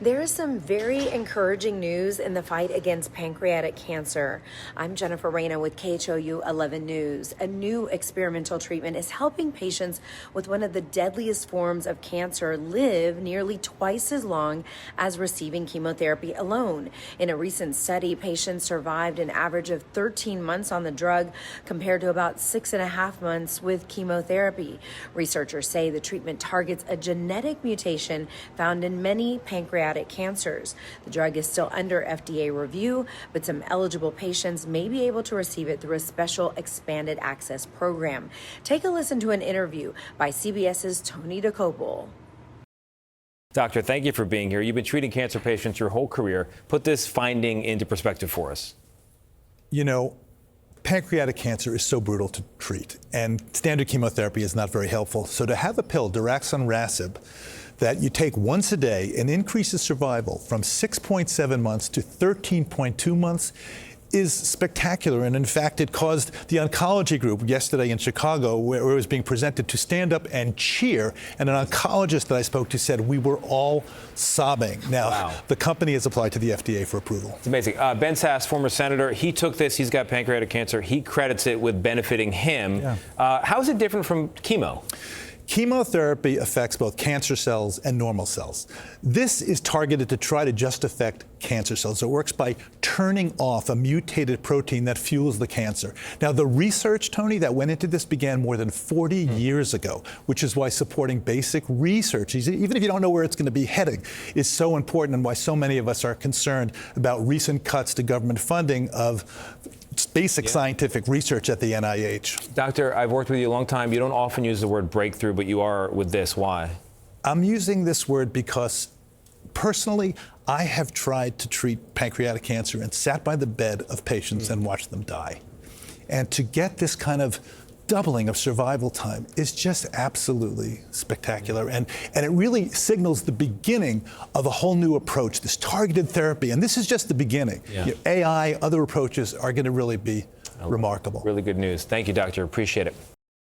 There is some very encouraging news in the fight against pancreatic cancer. I'm Jennifer Reyna with KHOU 11 News. A new experimental treatment is helping patients with one of the deadliest forms of cancer live nearly twice as long as receiving chemotherapy alone. In a recent study, patients survived an average of 13 months on the drug compared to about 6.5 months with chemotherapy. Researchers say the treatment targets a genetic mutation found in many pancreatic cancers. The drug is still under FDA review, but some eligible patients may be able to receive it through a special expanded access program. Take a listen to an interview by CBS's Tony DeCopel. Doctor, thank you for being here. You've been treating cancer patients your whole career. Put this finding into perspective for us. You know, pancreatic cancer is so brutal to treat, and standard chemotherapy is not very helpful. So to have a pill, daraxonrasib, that you take once a day and increases survival from 6.7 months to 13.2 months is spectacular. And in fact, it caused the oncology group yesterday in Chicago, where it was being presented, to stand up and cheer. And an oncologist that I spoke to said we were all sobbing. Now, wow. The company has applied to the FDA for approval. It's amazing. Ben Sasse, former senator, he took this. He's got pancreatic cancer. He credits it with benefiting him. Yeah. How is it different from chemo? Chemotherapy affects both cancer cells and normal cells. This is targeted to try to just affect cancer cells. It works by turning off a mutated protein that fuels the cancer. Now, the research, Tony, that went into this began more than 40 years ago, which is why supporting basic research, even if you don't know where it's going to be heading, is so important, and why so many of us are concerned about recent cuts to government funding of basic scientific research at the NIH. Doctor, I've worked with you a long time. You don't often use the word breakthrough, but you are with this. Why? I'm using this word because personally, I have tried to treat pancreatic cancer and sat by the bed of patients and watched them die. And to get this kind of doubling of survival time is just absolutely spectacular. And it really signals the beginning of a whole new approach, this targeted therapy. And this is just the beginning. Yeah. AI, other approaches are going to really be remarkable. Really good news. Thank you, doctor. Appreciate it.